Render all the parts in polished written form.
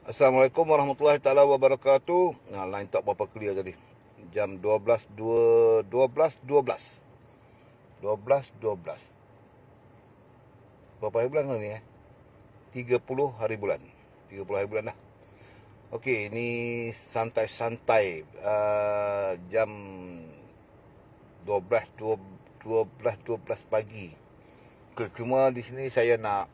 Assalamualaikum warahmatullahi taala wabarakatuh. Nah, line tak berapa clear tadi. Jam 12. Berapa hari bulan ni 30 hari bulan. 30 hari bulan dah. Okey, ini santai-santai jam 12 pagi. Cuma di sini saya nak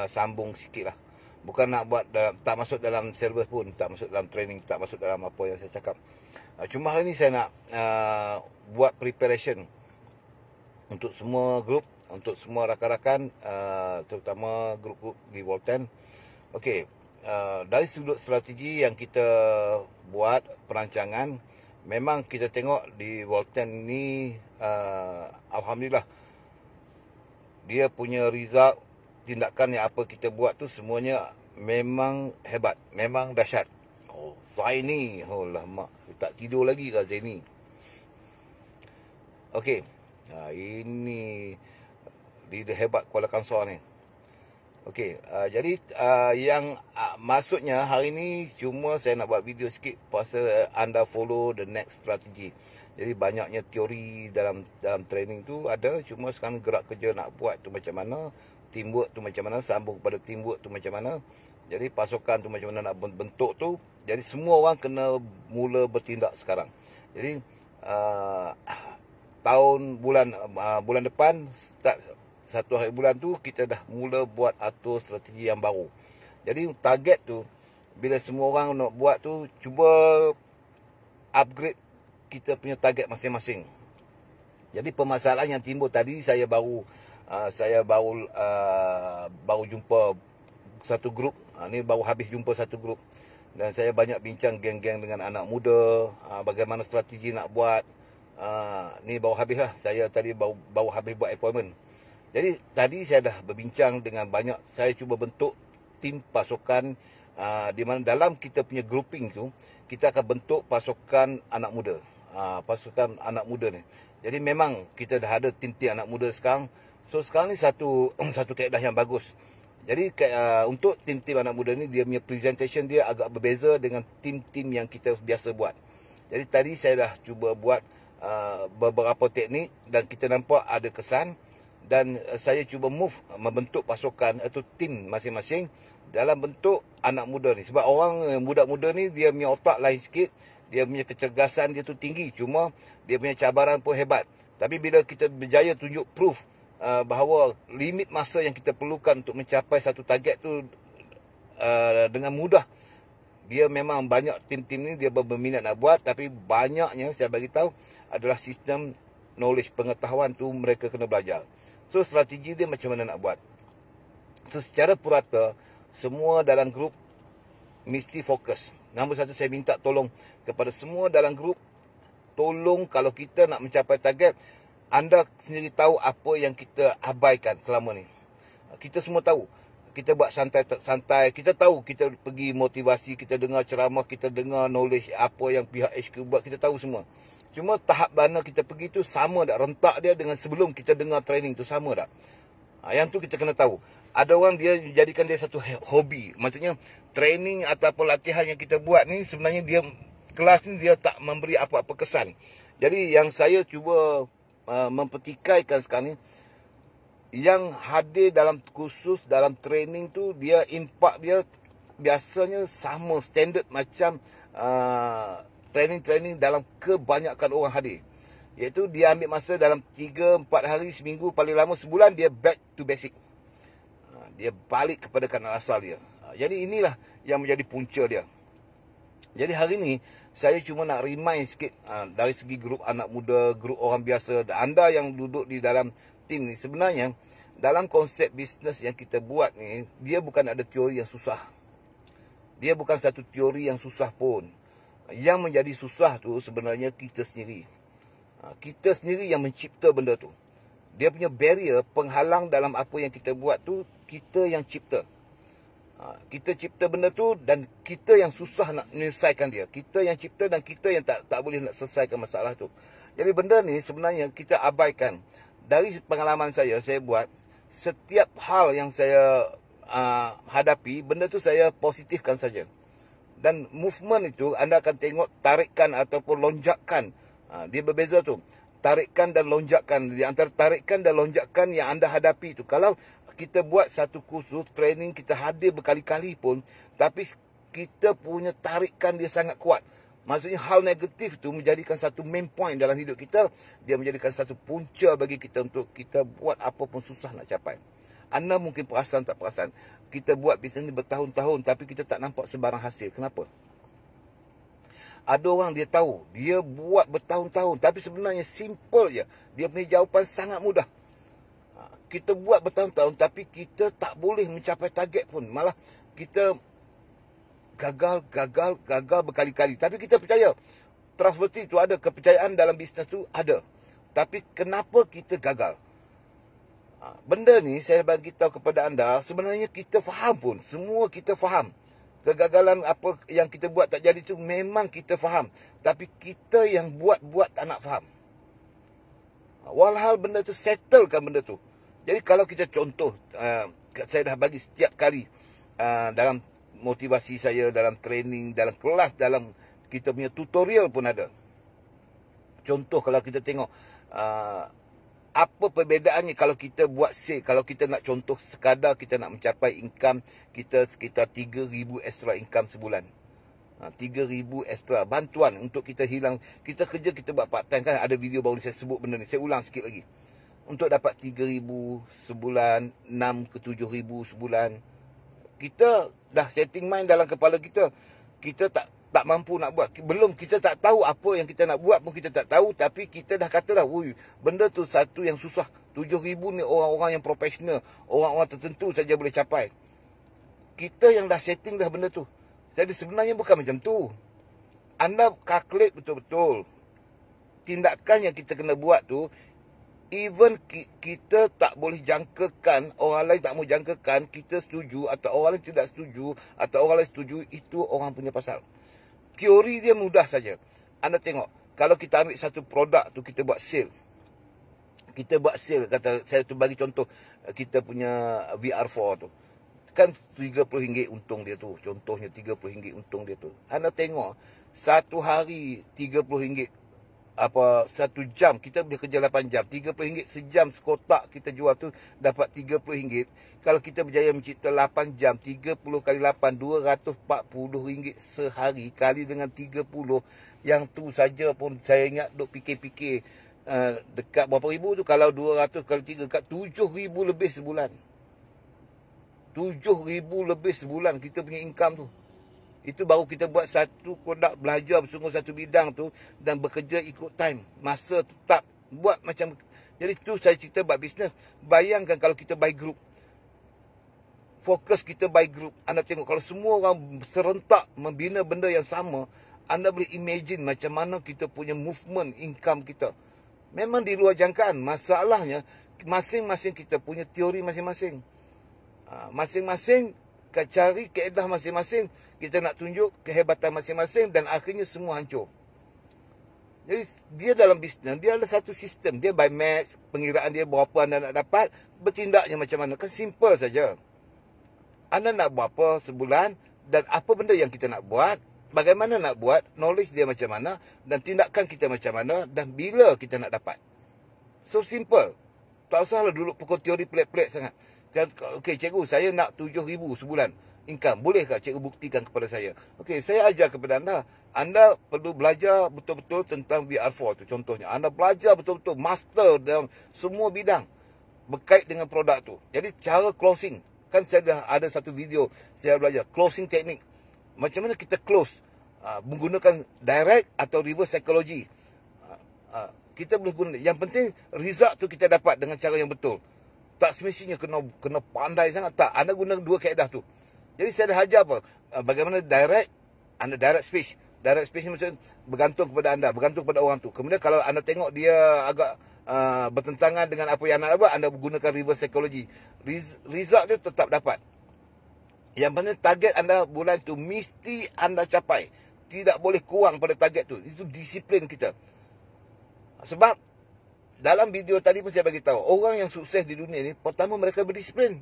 sambung sikit lah. Bukan nak buat tak masuk dalam server pun, tak masuk dalam training, tak masuk dalam apa yang saya cakap. Cuma hari ni saya nak buat preparation untuk semua grup, untuk semua rakan-rakan, terutama grup-grup di Volten. Okey, dari sudut strategi yang kita buat perancangan, memang kita tengok di Volten ni, alhamdulillah dia punya result, tindakan yang apa kita buat tu semuanya memang hebat, memang dahsyat. Oh, Zaini, oh lama tak tidur lagi lah Zaini. Okey, ini leader hebat Kuala Kangsar ni. Okey, jadi yang maksudnya hari ni cuma saya nak buat video sikit pasal anda follow the next strategy. Jadi banyaknya teori dalam training tu ada, cuma sekarang gerak kerja nak buat tu macam mana, teamwork tu macam mana, sambung kepada teamwork tu macam mana. Jadi pasukan tu macam mana nak bentuk tu. Jadi semua orang kena mula bertindak sekarang. Jadi bulan depan start satu hari bulan tu kita dah mula buat atur strategi yang baru. Jadi target tu bila semua orang nak buat tu, cuba upgrade kita punya target masing-masing. Jadi permasalahan yang timbul tadi, saya baru jumpa satu grup. Ni baru habis jumpa satu grup. Dan saya banyak bincang geng-geng dengan anak muda, bagaimana strategi nak buat. Ni baru habis lah. Saya tadi baru habis buat appointment. Jadi tadi saya dah berbincang dengan banyak. Saya cuba bentuk tim pasukan, di mana dalam kita punya grouping tu, kita akan bentuk pasukan anak muda. Pasukan anak muda ni. Jadi memang kita dah ada tim-tim anak muda sekarang. So sekarang ni satu kaedah yang bagus. Jadi untuk tim-tim anak muda ni, dia punya presentation dia agak berbeza dengan tim-tim yang kita biasa buat. Jadi tadi saya dah cuba buat beberapa teknik dan kita nampak ada kesan. Dan saya cuba membentuk pasukan atau tim masing-masing dalam bentuk anak muda ni. Sebab orang muda-muda ni dia punya otak lain sikit, dia punya kecergasan dia tu tinggi, cuma dia punya cabaran pun hebat. Tapi bila kita berjaya tunjuk proof bahawa limit masa yang kita perlukan untuk mencapai satu target tu dengan mudah, dia memang banyak tim-tim ni dia berminat nak buat. Tapi banyaknya saya bagi tahu adalah sistem knowledge, pengetahuan tu mereka kena belajar. So strategi dia macam mana nak buat. So secara purata, semua dalam grup mesti fokus. Nombor satu, saya minta tolong kepada semua dalam grup, tolong kalau kita nak mencapai target, anda sendiri tahu apa yang kita abaikan selama ni. Kita semua tahu. Kita buat santai-santai, kita tahu kita pergi motivasi, kita dengar ceramah, kita dengar knowledge apa yang pihak HQ buat, kita tahu semua. Cuma tahap mana kita pergi tu sama tak? Rentak dia dengan sebelum kita dengar training tu sama tak? Yang tu kita kena tahu. Ada orang dia jadikan dia satu hobi. Maksudnya training atau pelatihan yang kita buat ni sebenarnya dia kelas ni dia tak memberi apa-apa kesan. Jadi yang saya cuba mempertikaikan sekarang ni, yang hadir dalam kursus, dalam training tu, dia impact dia biasanya sama standard macam training-training dalam kebanyakan orang hadir. Iaitu dia ambil masa dalam 3-4 hari, seminggu, paling lama sebulan, dia back to basic. Dia balik kepada kanal asal dia. Jadi inilah yang menjadi punca dia. Jadi hari ni saya cuma nak remind sikit dari segi grup anak muda, grup orang biasa, anda yang duduk di dalam tim ni, sebenarnya dalam konsep bisnes yang kita buat ni, dia bukan ada teori yang susah. Dia bukan satu teori yang susah pun. Yang menjadi susah tu sebenarnya kita sendiri. Kita sendiri yang mencipta benda tu. Dia punya barrier, penghalang dalam apa yang kita buat tu, kita yang cipta. Kita cipta benda tu dan kita yang susah nak menyelesaikan dia. Kita yang cipta dan kita yang tak boleh nak selesaikan masalah tu. Jadi benda ni sebenarnya kita abaikan. Dari pengalaman saya buat, setiap hal yang saya hadapi, benda tu saya positifkan saja. Dan movement itu anda akan tengok tarikan ataupun lonjakan. Dia berbeza tu. Tarikan dan lonjakan. Di antara tarikan dan lonjakan yang anda hadapi tu. Kalau kita buat satu kursus training, kita hadir berkali-kali pun, tapi kita punya tarikan dia sangat kuat. Maksudnya hal negatif tu menjadikan satu main point dalam hidup kita. Dia menjadikan satu punca bagi kita untuk kita buat apa pun susah nak capai. Anda mungkin perasan tak perasan, kita buat bisnes ni bertahun-tahun tapi kita tak nampak sebarang hasil. Kenapa? Ada orang dia tahu, dia buat bertahun-tahun tapi sebenarnya simple je. Dia punya jawapan sangat mudah. Kita buat bertahun-tahun tapi kita tak boleh mencapai target pun. Malah kita gagal berkali-kali. Tapi kita percaya trustworthy tu ada, kepercayaan dalam bisnes tu ada. Tapi kenapa kita gagal? Benda ni saya bagi tahu kepada anda, sebenarnya kita faham pun. Semua kita faham. Kegagalan apa yang kita buat tak jadi tu memang kita faham. Tapi kita yang buat tak nak faham. Walhal benda tu settlekan benda tu. Jadi kalau kita contoh, saya dah bagi setiap kali dalam motivasi saya, dalam training, dalam kelas, dalam kita punya tutorial pun ada. Contoh kalau kita tengok apa perbezaannya kalau kita buat sale. Kalau kita nak contoh sekadar kita nak mencapai income kita sekitar 3,000 extra income sebulan. 3,000 extra bantuan untuk kita hilang. Kita kerja, kita buat part time kan. Ada video baru ni saya sebut benda ni. Saya ulang sikit lagi. Untuk dapat 3,000 sebulan, 6 ke 7,000 sebulan. Kita dah setting mind dalam kepala kita. Kita tak mampu nak buat. Belum, kita tak tahu apa yang kita nak buat pun kita tak tahu. Tapi kita dah kata dah, benda tu satu yang susah. 7,000 ni orang-orang yang profesional. Orang-orang tertentu saja boleh capai. Kita yang dah setting dah benda tu. Jadi sebenarnya bukan macam tu. Anda calculate betul-betul. Tindakan yang kita kena buat tu, even kita tak boleh jangkakan, orang lain tak mau jangkakan, kita setuju atau orang lain tidak setuju, atau orang lain setuju, itu orang punya pasal. Teori dia mudah saja. Anda tengok, kalau kita ambil satu produk tu, kita buat sale. Kita buat sale, kata saya tu bagi contoh, kita punya VR4 tu. Kan RM30 untung dia tu. Contohnya RM30 untung dia tu. Anda tengok, satu hari RM30, satu jam, kita boleh kerja 8 jam. RM30 sejam sekotak kita jual tu, dapat RM30. Kalau kita berjaya mencipta 8 jam, 30 kali 8, RM240 sehari. Kali dengan 30, yang tu saja pun saya ingat duk fikir-fikir, dekat berapa ribu tu. Kalau 200 kali 3, dekat 7,000 lebih sebulan. 7,000 lebih sebulan kita punya income tu. Itu baru kita buat satu produk, belajar bersungguh satu bidang tu, dan bekerja ikut time. Masa tetap buat macam. Jadi tu saya cerita buat bisnes. Bayangkan kalau kita by group. Fokus kita by group. Anda tengok kalau semua orang serentak membina benda yang sama, anda boleh imagine macam mana kita punya movement income kita. Memang di luar jangkaan. Masalahnya, masing-masing kita punya teori masing-masing. Masing-masing cari kaedah masing-masing. Kita nak tunjuk kehebatan masing-masing dan akhirnya semua hancur. Jadi dia dalam bisnes, dia ada satu sistem. Dia by maths, pengiraan dia berapa anda nak dapat, bertindaknya macam mana. Kan simple saja. Anda nak buat apa sebulan dan apa benda yang kita nak buat, bagaimana nak buat, knowledge dia macam mana dan tindakan kita macam mana dan bila kita nak dapat. So simple. Tak usahlah dulu pukul teori pelik-pelik sangat. Okey cikgu, saya nak 7,000 sebulan income. Bolehkah cikgu buktikan kepada saya? Okey, saya ajar kepada anda. Anda perlu belajar betul-betul tentang VR4 tu contohnya. Anda belajar betul-betul master dalam semua bidang berkait dengan produk tu. Jadi cara closing, kan saya dah ada satu video saya belajar closing teknik. Macam mana kita close menggunakan direct atau reverse psychology. Kita boleh guna. Yang penting result tu kita dapat dengan cara yang betul. Tak semestinya kena pandai sangat. Tak, anda guna dua kaedah tu. Jadi saya dah ajar apa? Bagaimana direct, anda direct speech. Direct speech ni macam bergantung kepada anda, bergantung kepada orang tu. Kemudian kalau anda tengok dia agak bertentangan dengan apa yang anda buat, anda gunakan reverse psychology. Result dia tetap dapat. Yang penting target anda bulan tu mesti anda capai. Tidak boleh kurang pada target tu. Itu disiplin kita. Sebab dalam video tadi pun saya bagi tahu, orang yang sukses di dunia ni, pertama mereka berdisiplin.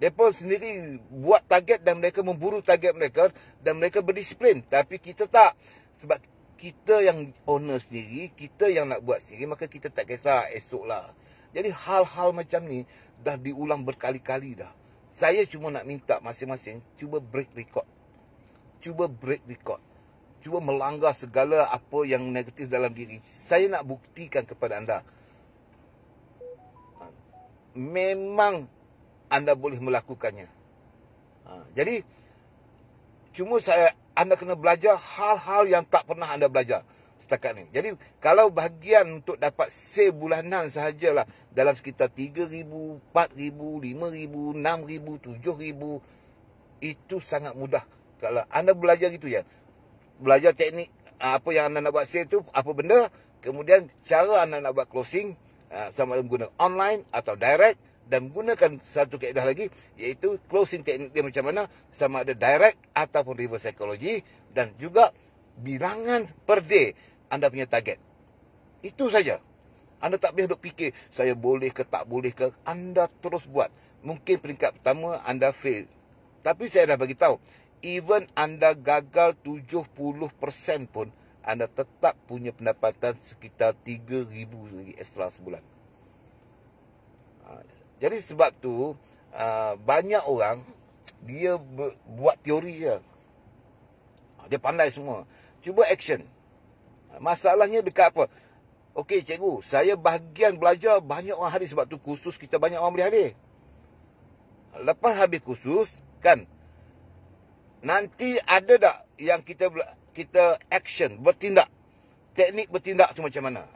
Mereka sendiri buat target dan mereka memburu target mereka dan mereka berdisiplin. Tapi kita tak. Sebab kita yang owner sendiri, kita yang nak buat sendiri, maka kita tak kisah esok lah. Jadi hal-hal macam ni dah diulang berkali-kali dah. Saya cuma nak minta masing-masing cuba break record. Cuba break record. Cuba melanggar segala apa yang negatif dalam diri. Saya nak buktikan kepada anda. Memang anda boleh melakukannya. Jadi, cuma anda kena belajar hal-hal yang tak pernah anda belajar setakat ni. Jadi, kalau bahagian untuk dapat sale bulanan sahajalah dalam sekitar 3,000, 4,000, 5,000, 6,000, 7,000, itu sangat mudah. Kalau anda belajar gitu ya. Belajar teknik apa yang anda nak buat sale tu, apa benda. Kemudian, cara anda nak buat closing, sama ada guna online atau direct. Dan gunakan satu kaedah lagi, iaitu closing teknik dia macam mana, sama ada direct ataupun reverse psychology, dan juga bilangan per day anda punya target. Itu saja. Anda tak payah duk fikir, saya boleh ke tak boleh ke. Anda terus buat. Mungkin peringkat pertama anda fail. Tapi saya dah bagi tahu, even anda gagal 70% pun, anda tetap punya pendapatan sekitar 3,000 lagi extra sebulan. Jadi sebab tu banyak orang dia buat teori je. Dia pandai semua. Cuba action. Masalahnya dekat apa? Okey cikgu, saya bahagian belajar banyak orang hadir, sebab tu kursus kita banyak orang boleh hadir. Lepas habis kursus kan, nanti ada tak yang kita action, bertindak. Teknik bertindak tu macam mana?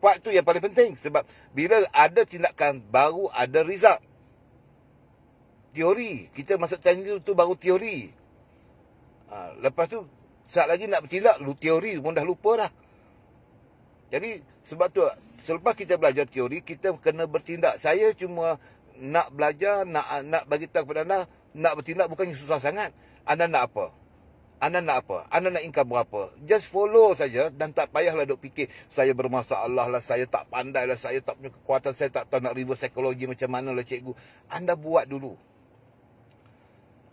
Part tu yang paling penting. Sebab bila ada tindakan, baru ada result. Teori. Kita masuk teknik tu baru teori. Lepas tu, saat lagi nak bertindak, teori pun dah lupa dah. Jadi, sebab tu, selepas kita belajar teori, kita kena bertindak. Saya cuma nak belajar, nak bagi tahu kepada anda, nak bertindak bukannya susah sangat. Anda nak apa? Anda nak apa? Anda nak income berapa? Just follow saja dan tak payahlah duk fikir saya bermasalah lah, saya tak pandai lah, saya tak punya kekuatan, saya tak tahu nak reverse psychology macam mana lah cikgu. Anda buat dulu.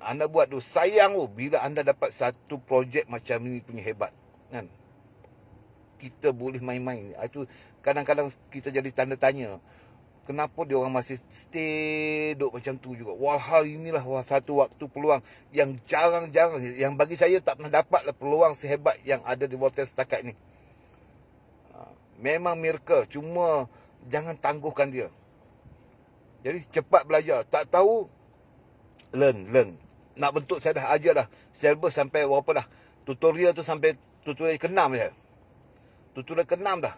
Anda buat dulu. Sayang bila anda dapat satu projek macam ni punya hebat. Kan? Kita boleh main-main. Itu kadang-kadang kita jadi tanda tanya. Kenapa dia orang masih stay duk macam tu juga? Walhal inilah satu waktu peluang yang jarang-jarang. Yang bagi saya tak pernah dapatlah peluang sehebat yang ada di Voltaire setakat ni. Memang miracle. Cuma jangan tangguhkan dia. Jadi cepat belajar. Tak tahu, learn. Nak bentuk saya dah ajar dah. Syllabus sampai berapa dah. Tutorial tu sampai tutorial ke-6 je. Tutorial ke-6 dah.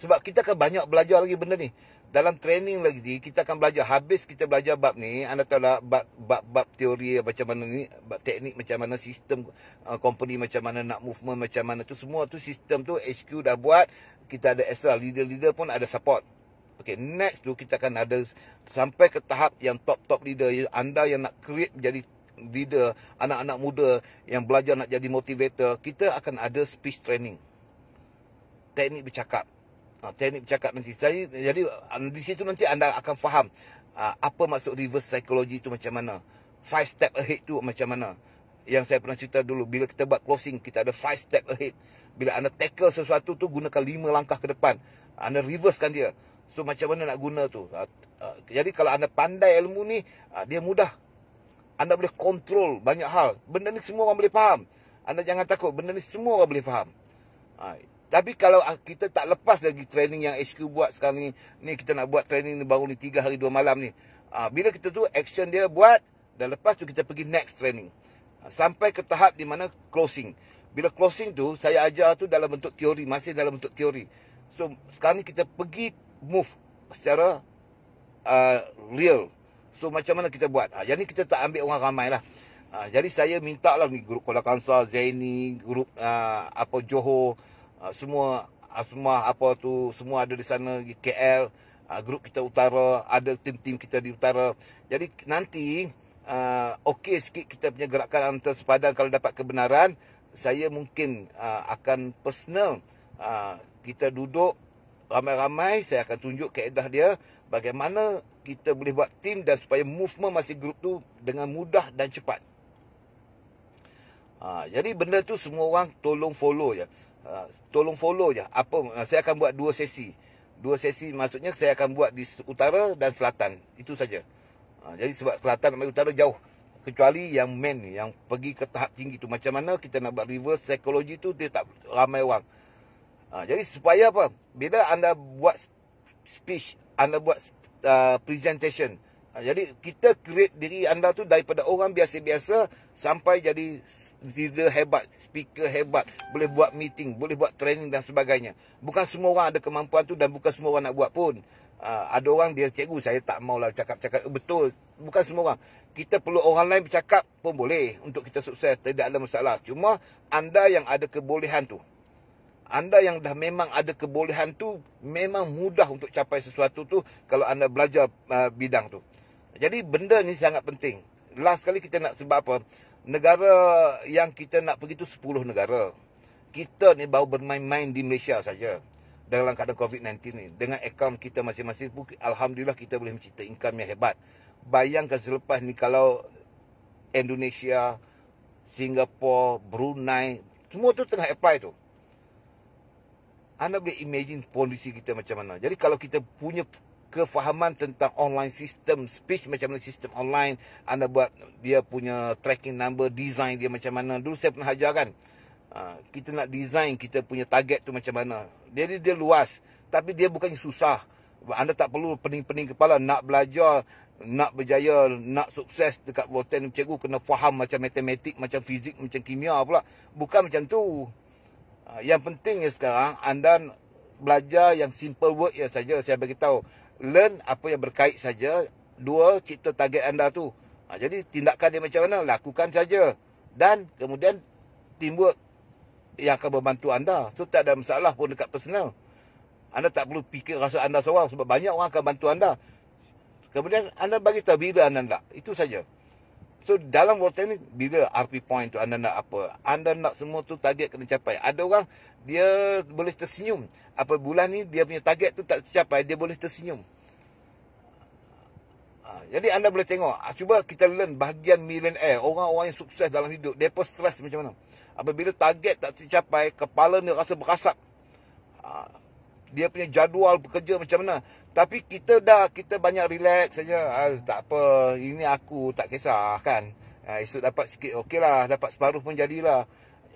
Sebab kita akan banyak belajar lagi benda ni. Dalam training lagi kita akan belajar. Habis kita belajar bab ni, anda tahu lah bab teori macam mana ni, bab teknik macam mana, sistem company macam mana, nak movement macam mana tu, semua tu sistem tu HQ dah buat. Kita ada extra leader pun ada support. Okay, next tu kita akan ada sampai ke tahap yang top leader. Anda yang nak create menjadi leader, anak-anak muda yang belajar nak jadi motivator, kita akan ada speech training, teknik bercakap. Teknik bercakap nanti. Jadi di situ nanti anda akan faham apa maksud reverse psychology tu macam mana. 5 step ahead tu macam mana. Yang saya pernah cerita dulu, bila kita buat closing, kita ada 5 step ahead. Bila anda tackle sesuatu tu, gunakan 5 langkah ke depan. Anda reversekan dia. So macam mana nak guna tu. Jadi kalau anda pandai ilmu ni, dia mudah. Anda boleh kontrol banyak hal. Benda ni semua orang boleh faham. Anda jangan takut, benda ni semua orang boleh faham. Tapi kalau kita tak lepas lagi training yang HQ buat sekarang ni kita nak buat training ni baru ni 3 hari 2 malam ni. Bila kita tu action dia buat, dan lepas tu kita pergi next training. Sampai ke tahap di mana closing. Bila closing tu, saya ajar tu dalam bentuk teori, masih dalam bentuk teori. So, sekarang ni kita pergi move secara real. So, macam mana kita buat? Jadi kita tak ambil orang ramai lah. Jadi saya minta lah ni, grup Kuala Kangsar, Zaini, grup Johor, semua apa tu, semua ada di sana, di KL, grup kita utara, ada tim-tim kita di utara. Jadi nanti okey sikit kita punya gerakan antara sepadan. Kalau dapat kebenaran, saya mungkin akan personal, kita duduk ramai-ramai, saya akan tunjuk kaedah dia, bagaimana kita boleh buat team dan supaya movement masing grup tu dengan mudah dan cepat. Jadi benda tu semua orang tolong follow je. Tolong follow je. Saya akan buat 2 sesi. 2 sesi maksudnya saya akan buat di utara dan selatan. Itu saja. Jadi sebab selatan dan utara jauh. Kecuali yang main ni, yang pergi ke tahap tinggi tu. Macam mana kita nak buat reverse psychology tu, dia tak ramai orang. Jadi supaya apa? Bila anda buat speech, anda buat presentation. Jadi kita create diri anda tu daripada orang biasa-biasa sampai jadi leader hebat, speaker hebat, boleh buat meeting, boleh buat training dan sebagainya. Bukan semua orang ada kemampuan tu dan bukan semua orang nak buat pun. Ada orang dia, cikgu saya tak maulah cakap-cakap. Betul, bukan semua orang. Kita perlu orang lain bercakap pun boleh untuk kita sukses, tidak ada masalah. Cuma anda yang ada kebolehan tu, anda yang dah memang ada kebolehan tu, memang mudah untuk capai sesuatu tu kalau anda belajar bidang tu. Jadi benda ni sangat penting. Last kali kita nak sebab apa? Negara yang kita nak pergi tu 10 negara. Kita ni baru bermain-main di Malaysia saja. Dalam keadaan COVID-19 ni. Dengan akaun kita masing-masing pun, alhamdulillah kita boleh mencipta income yang hebat. Bayangkan selepas ni kalau Indonesia, Singapura, Brunei, semua tu tengah apply tu. Anda boleh imagine kondisi kita macam mana. Jadi kalau kita punya kefahaman tentang online system, speech macam mana sistem online, anda buat dia punya tracking number, design dia macam mana. Dulu saya pernah ajar kan. Kita nak design kita punya target tu macam mana. Jadi dia luas. Tapi dia bukannya susah. Anda tak perlu pening-pening kepala nak belajar, nak berjaya, nak sukses dekat Volten cikgu kena faham macam matematik, macam fizik, macam kimia pula. Bukan macam tu. Yang penting sekarang anda belajar yang simple word ya saja. Saya bagi tahu, learn apa yang berkait saja. 2, cipta target anda tu. Jadi tindakan dia macam mana, lakukan saja. Dan kemudian teamwork yang akan membantu anda. So tak ada masalah pun dekat personal. Anda tak perlu fikir rasa anda seorang sebab banyak orang akan bantu anda. Kemudian anda bagi tahu bila anda nak. Itu saja. So dalam Volten ni, bila RP point tu anda nak apa? Anda nak semua tu target kena capai. Ada orang dia boleh tersenyum. Apa bulan ni dia punya target tu tak tercapai, dia boleh tersenyum. Jadi anda boleh tengok, cuba kita learn bahagian millionaire, orang-orang yang sukses dalam hidup, mereka stres macam mana. Apabila target tak tercapai, kepala ni rasa berasap. Dia punya jadual bekerja macam mana. Tapi kita banyak relax saja. Tak apa, ini aku tak kisah kan. Esok dapat sikit, okey lah. Dapat separuh pun jadilah.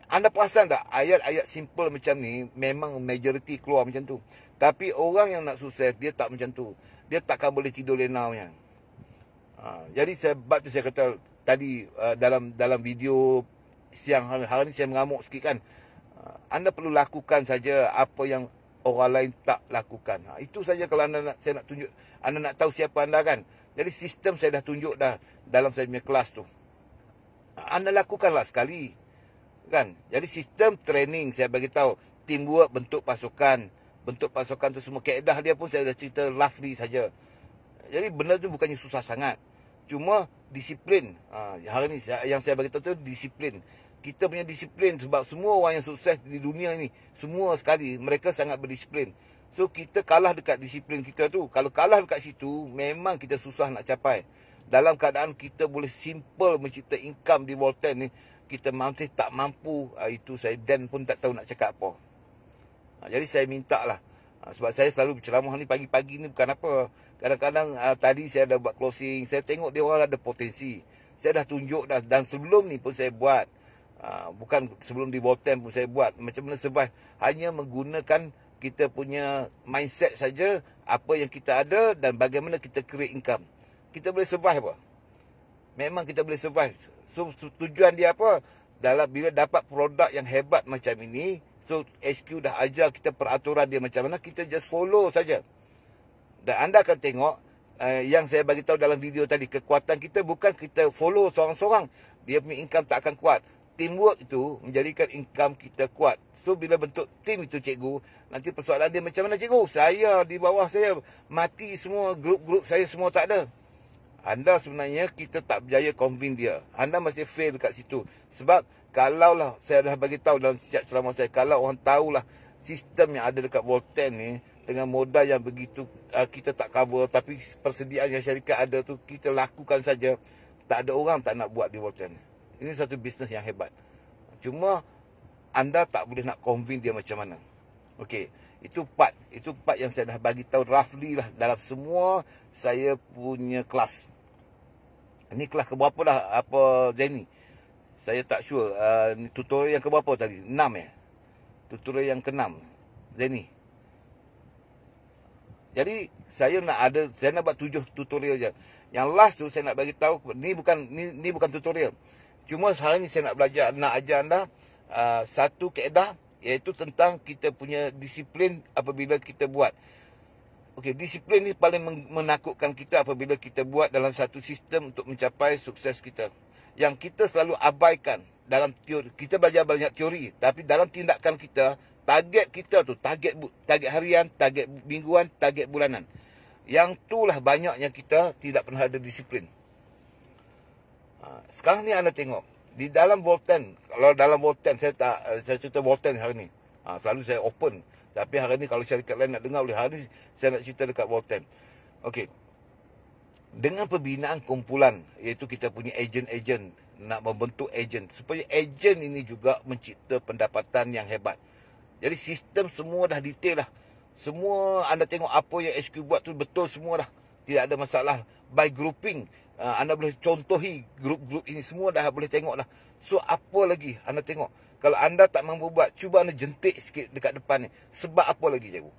Anda perasan tak ayat-ayat simple macam ni memang majoriti keluar macam tu. Tapi orang yang nak sukses, dia tak macam tu. Dia takkan boleh tidur lena punya. Jadi sebab tu saya kata tadi dalam video siang hari ni saya mengamuk sikit kan. Anda perlu lakukan saja apa yang orang lain tak lakukan. Itu saja kalau saya nak tunjuk. Anda nak tahu siapa anda kan. Jadi sistem saya dah tunjuk dah dalam saya punya kelas tu. Anda lakukanlah sekali. Kan? Jadi sistem training saya bagi tahu. Teamwork, bentuk pasukan. Bentuk pasukan tu semua kaedah dia pun saya dah cerita roughly saja. Jadi benda tu bukannya susah sangat. Cuma disiplin. Hari ni yang saya bagi tahu tu disiplin. Kita punya disiplin sebab semua orang yang sukses di dunia ni, semua sekali mereka sangat berdisiplin. So kita kalah dekat disiplin kita tu. Kalau kalah dekat situ, memang kita susah nak capai. Dalam keadaan kita boleh simple mencipta income di Volten ni, kita masih tak mampu. Itu saya dan pun tak tahu nak cakap apa. Jadi saya minta lah. Sebab saya selalu berceramah ni pagi-pagi ni bukan apa. Kadang-kadang tadi saya dah buat closing, saya tengok dia orang ada potensi. Saya dah tunjuk dah. Dan sebelum ni pun saya buat. Bukan sebelum di Volten pun saya buat. Macam mana survive. Hanya menggunakan kita punya mindset saja. Apa yang kita ada dan bagaimana kita create income. Kita boleh survive apa? Memang kita boleh survive. So tujuan dia apa? Bila dapat produk yang hebat macam ini, so HQ dah ajar kita peraturan dia macam mana, kita just follow saja. Dan anda akan tengok yang saya bagi tahu dalam video tadi, kekuatan kita bukan kita follow seorang-seorang. Dia punya income tak akan kuat. Teamwork itu menjadikan income kita kuat. So bila bentuk team itu cikgu, nanti persoalan dia macam mana cikgu? Saya di bawah saya mati semua, grup-grup saya semua tak ada. Anda sebenarnya kita tak berjaya convince dia. Anda masih fail dekat situ. Sebab kalaulah saya dah bagi tahu dalam siap ceramah saya, kalau orang tahulah sistem yang ada dekat Volten ni, dengan modal yang begitu kita tak cover, tapi persediaan yang syarikat ada tu kita lakukan saja. Tak ada orang tak nak buat di Volten. Ini satu bisnes yang hebat. Cuma anda tak boleh nak convince dia macam mana. Okey, itu part yang saya dah bagi tahu roughly lah dalam semua saya punya kelas. Ini kelas ke berapa dah apa Zaini? Saya tak sure. Tutorial yang ke berapa tadi? 6 ya? Tutorial yang ke-6. Zaini. Jadi saya nak buat 7 tutorial je. Yang last tu saya nak bagi tahu ni bukan tutorial. Cuma hari ni saya nak ajar anda satu kaedah, iaitu tentang kita punya disiplin apabila kita buat. Okey, disiplin ni paling menakutkan kita apabila kita buat dalam satu sistem untuk mencapai sukses kita. Yang kita selalu abaikan dalam teori. Kita belajar banyak teori, tapi dalam tindakan kita, target kita tu, target harian, target mingguan, target bulanan. Yang itulah banyaknya kita tidak pernah ada disiplin. Sekarang ni anda tengok, di dalam Volten, kalau dalam Volten, saya cerita Volten hari ni. Selalu saya open. Tapi hari ni kalau syarikat lain nak dengar boleh. Hari ni saya nak cerita dekat Volten. Okey. Dengan pembinaan kumpulan, iaitu kita punya ejen-ejen, nak membentuk ejen, supaya ejen ini juga mencipta pendapatan yang hebat. Jadi sistem semua dah detail dah. Semua anda tengok apa yang HQ buat tu betul semua dah. Tidak ada masalah. By grouping, anda boleh contohi grup-grup ini, semua dah boleh tengok dah. So apa lagi anda tengok? Kalau anda tak mampu buat, cuba anda jentik sikit dekat depan ni. Sebab apa lagi cikgu?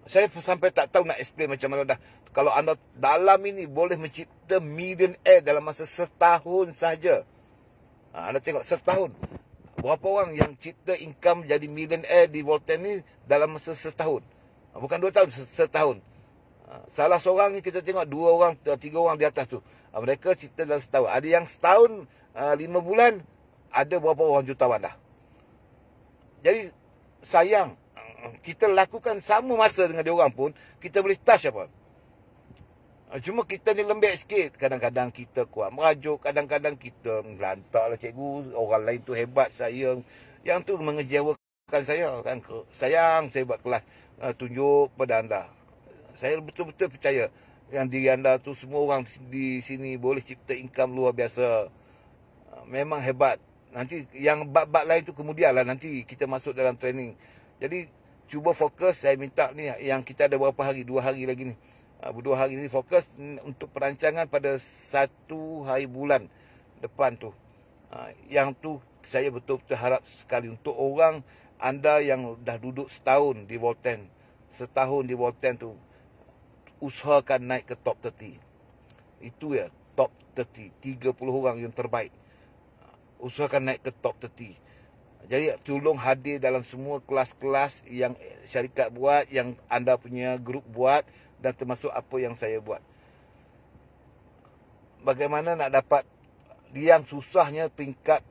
Saya sampai tak tahu nak explain macam mana dah. Kalau anda dalam ini boleh mencipta millionaire dalam masa setahun saja. Anda tengok setahun. Berapa orang yang cipta income jadi millionaire di Volten ni dalam masa setahun? Bukan 2 tahun, setahun. Salah seorang ni kita tengok 2 orang, 3 orang di atas tu. Mereka cipta dalam setahun. Ada yang setahun, 5 bulan, ada berapa orang jutawan dah. Jadi sayang, kita lakukan sama masa dengan dia orang pun, kita boleh touch apa? Cuma kita ni lembek sikit. Kadang-kadang kita kuat merajuk, kadang-kadang kita melantak lah cikgu. Orang lain tu hebat, saya yang tu mengecewakan saya kan. Sayang saya buat kelas tunjuk pada anda. Saya betul-betul percaya yang diri anda tu semua orang di sini boleh cipta income luar biasa. Memang hebat. Nanti yang bab-bab lain tu kemudian lah, nanti kita masuk dalam training. Jadi cuba fokus. Saya minta ni yang kita ada berapa hari, 2 hari lagi ni. 2 hari ni fokus untuk perancangan pada 1 hari bulan depan tu. Yang tu saya betul-betul harap sekali untuk orang anda yang dah duduk setahun di Volten. Setahun di Volten tu, usahakan naik ke top 30. Itu ya, top 30. 30 orang yang terbaik. Usahakan naik ke top 30. Jadi tolong hadir dalam semua kelas-kelas yang syarikat buat, yang anda punya grup buat, dan termasuk apa yang saya buat. Bagaimana nak dapat yang susahnya peringkat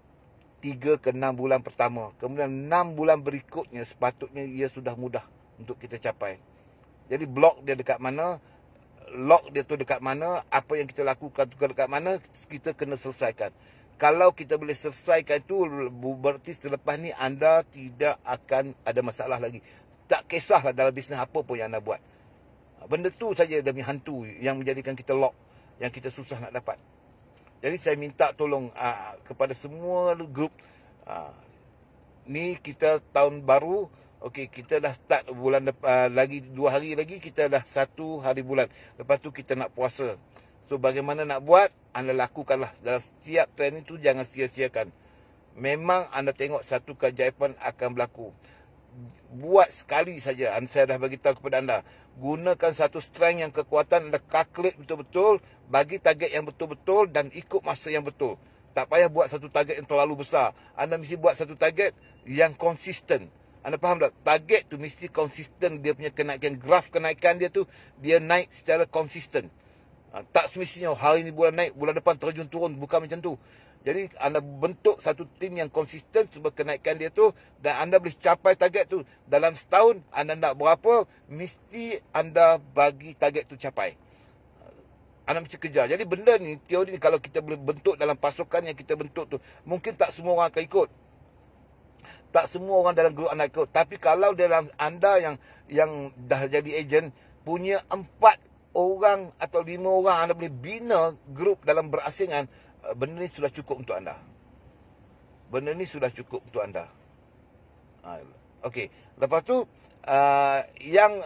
3 ke 6 bulan pertama. Kemudian 6 bulan berikutnya sepatutnya ia sudah mudah untuk kita capai. Jadi blok dia dekat mana, lock dia tu dekat mana, apa yang kita lakukan tu dekat mana, kita kena selesaikan. Kalau kita boleh selesaikan itu, berarti selepas ni anda tidak akan ada masalah lagi. Tak kisahlah dalam bisnes apa pun yang anda buat. Benda tu saja demi hantu yang menjadikan kita lock, yang kita susah nak dapat. Jadi saya minta tolong kepada semua grup. Ni kita tahun baru. Okey, kita dah start bulan depan, lagi 2 hari lagi kita dah 1 hari bulan. Lepas tu kita nak puasa. So bagaimana nak buat? Anda lakukanlah. Dalam setiap training tu jangan sia-siakan. Memang anda tengok satu keajaiban akan berlaku. Buat sekali saja. Saya dah bagi tahu kepada anda. Gunakan satu strength yang kekuatan, anda calculate betul-betul, bagi target yang betul-betul dan ikut masa yang betul. Tak payah buat satu target yang terlalu besar. Anda mesti buat satu target yang konsisten. Anda faham tak? Target tu mesti konsisten. Dia punya kenaikan, graf kenaikan dia tu, dia naik secara konsisten. Tak semestinya hari ni bulan naik, bulan depan terjun turun. Bukan macam tu. Jadi anda bentuk satu tim yang konsisten sebab kenaikan dia tu, dan anda boleh capai target tu. Dalam setahun anda nak berapa, mesti anda bagi target tu capai. Anda mesti kejar. Jadi benda ni, teori ni kalau kita boleh bentuk dalam pasukan yang kita bentuk tu, mungkin tak semua orang akan ikut. Tak semua orang dalam grup anda ikut. Tapi kalau dalam anda yang dah jadi ejen, punya 4 orang atau 5 orang, anda boleh bina grup dalam berasingan, benda ni sudah cukup untuk anda. Benda ni sudah cukup untuk anda. Okey. Lepas tu, yang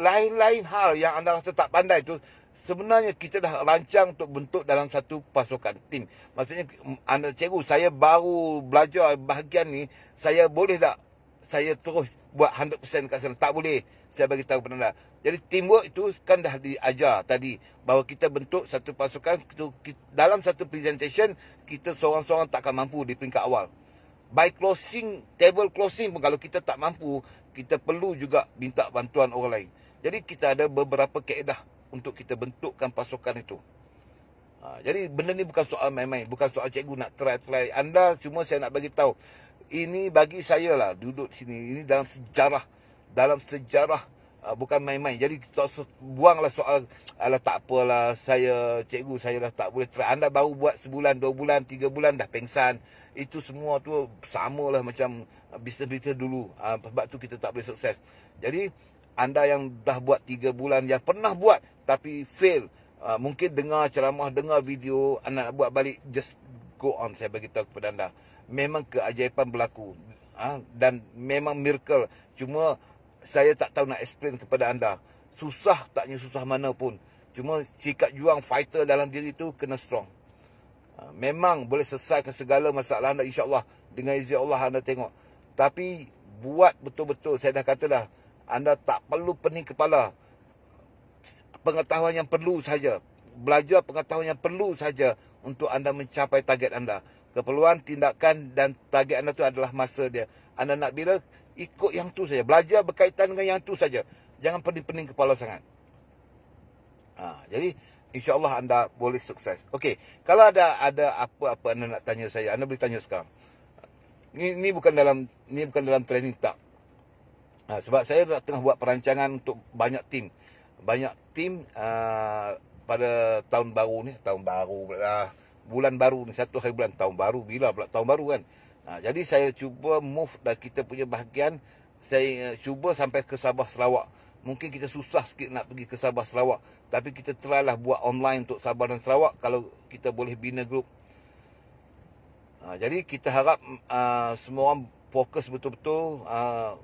lain-lain hal yang anda rasa tak pandai tu, sebenarnya kita dah rancang untuk bentuk dalam satu pasukan tim. Maksudnya, anda cikgu, saya baru belajar bahagian ni, saya boleh tak saya terus buat 100% kat sana? Tak boleh. Saya bagi tahu kepada anda. Jadi teamwork itu kan dah diajar tadi, bahawa kita bentuk satu pasukan. Dalam satu presentation, kita seorang-seorang takkan mampu di peringkat awal. By closing, table closing pun kalau kita tak mampu, kita perlu juga minta bantuan orang lain. Jadi kita ada beberapa kaedah untuk kita bentukkan pasukan itu. Jadi benda ni bukan soal main-main, bukan soal cikgu nak try. Anda cuma saya nak bagi tahu. Ini bagi saya lah duduk sini. Ini dalam sejarah, bukan main-main. Jadi buanglah soal, alah tak apalah, cikgu saya dah tak boleh try. Anda baru buat sebulan, 2 bulan, 3 bulan dah pengsan. Itu semua tu samalah macam bisnes-bisnes dulu. Sebab tu kita tak boleh sukses. Jadi anda yang dah buat 3 bulan, yang pernah buat tapi fail, mungkin dengar ceramah, dengar video, anda nak buat balik, just go on. Saya beritahu kepada anda, memang keajaiban berlaku, dan memang miracle. Cuma saya tak tahu nak explain kepada anda. Susah taknya susah mana pun. Cuma sikap juang fighter dalam diri tu kena strong. Memang boleh selesaikan segala masalah anda, insya-Allah. Dengan izin Allah anda tengok. Tapi buat betul-betul. Saya dah kata dah, anda tak perlu pening kepala. Pengetahuan yang perlu saja. Belajar pengetahuan yang perlu saja untuk anda mencapai target anda. Keperluan, tindakan dan target anda tu adalah masa dia. Anda nak bila, ikut yang tu saja. Belajar berkaitan dengan yang tu saja. Jangan pening-pening kepala sangat. Jadi insya-Allah anda boleh sukses. Okey, kalau ada apa-apa anda nak tanya saya, anda boleh tanya sekarang. Ini bukan dalam training tak. Sebab saya tengah buat perancangan untuk banyak tim. Pada tahun baru ni, bulan baru ni, 1 hari bulan tahun baru. Bila pula tahun baru kan? Jadi saya cuba move dah kita punya bahagian. Saya cuba sampai ke Sabah Sarawak. Mungkin kita susah sikit nak pergi ke Sabah Sarawak, tapi kita try lah buat online untuk Sabah dan Sarawak kalau kita boleh bina grup. Jadi kita harap semua orang fokus betul-betul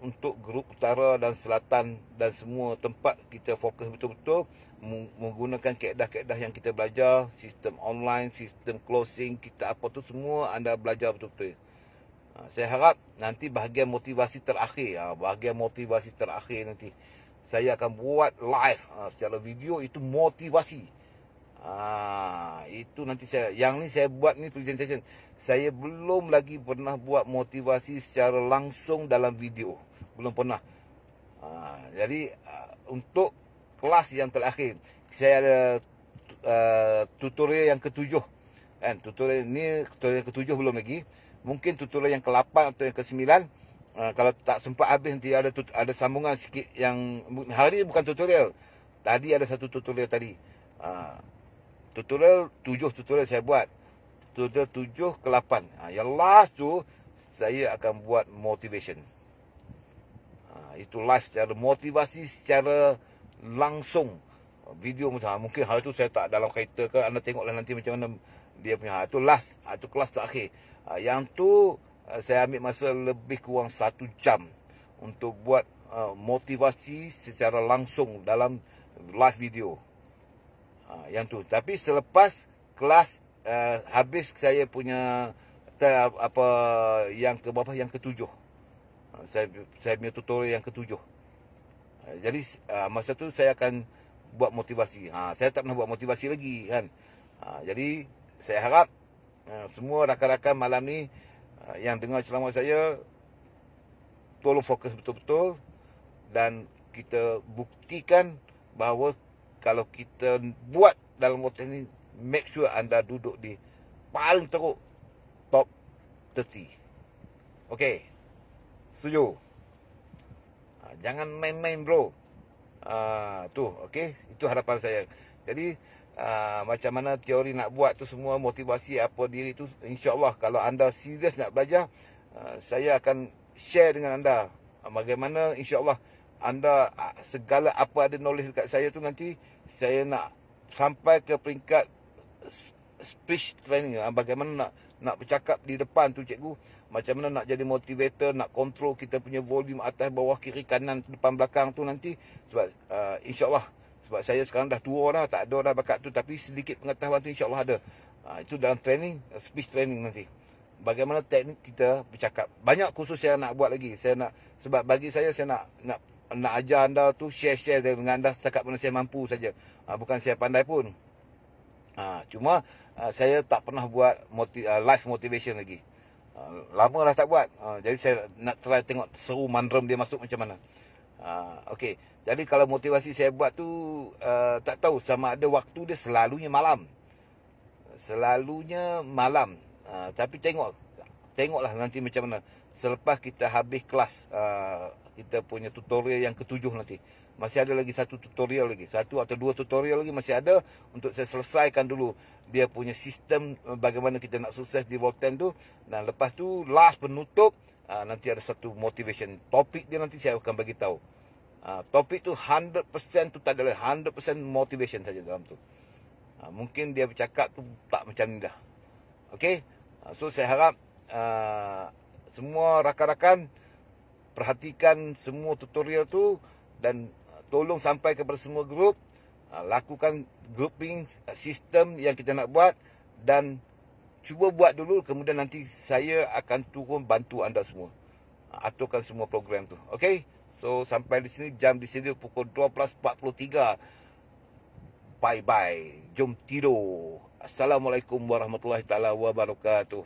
untuk grup utara dan selatan dan semua tempat kita fokus betul-betul menggunakan kaedah-kaedah yang kita belajar, sistem online, sistem closing, kita apa tu semua anda belajar betul-betul. Saya harap nanti bahagian motivasi terakhir, nanti saya akan buat live secara video, itu motivasi. Itu nanti yang ni saya buat ni presentation. Saya belum lagi pernah buat motivasi secara langsung dalam video. Belum pernah. Jadi untuk kelas yang terakhir, saya ada tutorial yang ke-7. Kan, tutorial yang ke-7 belum lagi. Mungkin tutorial yang ke-8 atau yang ke-9. Kalau tak sempat habis, nanti ada sambungan sikit yang hari ni bukan tutorial. Tadi ada satu tutorial tadi. Tutorial 7 tutorial saya buat. Tutorial 7 ke 8. Yang last tu saya akan buat motivation. Itu live secara motivasi secara langsung. Video macam mungkin hari tu saya tak dalam kereta ke, anda tengoklah nanti macam mana dia punya. Itu last, itu kelas terakhir. Yang tu saya ambil masa lebih kurang 1 jam untuk buat motivasi secara langsung dalam live video. Yang tu. Tapi selepas kelas habis saya punya yang ke-7. Saya punya tutorial yang ke-7. Jadi masa tu saya akan buat motivasi. Saya tak pernah buat motivasi lagi kan. Jadi saya harap semua rakan-rakan malam ni yang dengar ceramah saya, tolong fokus betul-betul dan kita buktikan bahawa kalau kita buat dalam motivasi ni, make sure anda duduk di paling teruk top 30. Okey. Setuju? Jangan main-main bro. Tu, okey. Itu harapan saya. Jadi macam mana teori nak buat tu semua, motivasi apa diri tu, insya-Allah kalau anda serius nak belajar, saya akan share dengan anda. Bagaimana insya-Allah anda segala apa ada knowledge dekat saya tu nanti saya nak sampai ke peringkat speech training. Bagaimana nak bercakap di depan tu cikgu, macam mana nak jadi motivator, nak control kita punya volume atas bawah kiri kanan depan belakang tu nanti. Sebab insya-Allah, sebab saya sekarang dah tua dah, tak ada dah bakat tu, tapi sedikit pengetahuan tu insya-Allah ada. Itu dalam training, speech training nanti. Bagaimana teknik kita bercakap. Banyak kursus saya nak buat lagi. Saya nak, sebab bagi saya nak ajar anda tu share dengan anda setakat mana saya mampu saja. Bukan saya pandai pun. Cuma saya tak pernah buat live motivation lagi. Lama dah tak buat. Jadi saya nak try tengok seru mandrem dia masuk macam mana. Okey. Jadi kalau motivasi saya buat tu tak tahu sama ada waktu dia selalunya malam. Tapi tengoklah nanti macam mana. Selepas kita habis kelas kita punya tutorial yang ke-7 nanti. Masih ada lagi satu tutorial lagi. Satu atau dua tutorial lagi masih ada untuk saya selesaikan dulu. Dia punya sistem bagaimana kita nak sukses di Volt10 tu. Dan lepas tu last penutup nanti ada satu motivation. Topik dia nanti saya akan bagi tahu. Topik tu 100% tu tak ada 100% motivation saja dalam tu. Mungkin dia bercakap tu tak macam ni dah. Okey. So saya harap semua rakan-rakan perhatikan semua tutorial tu dan tolong sampai kepada semua grup. Lakukan grouping sistem yang kita nak buat dan cuba buat dulu, kemudian nanti saya akan turun bantu anda semua. Aturkan semua program tu. Okey. So sampai di sini, jam di sini pukul 12.43. Bye bye. Jom tidur. Assalamualaikum warahmatullahi taala wabarakatuh.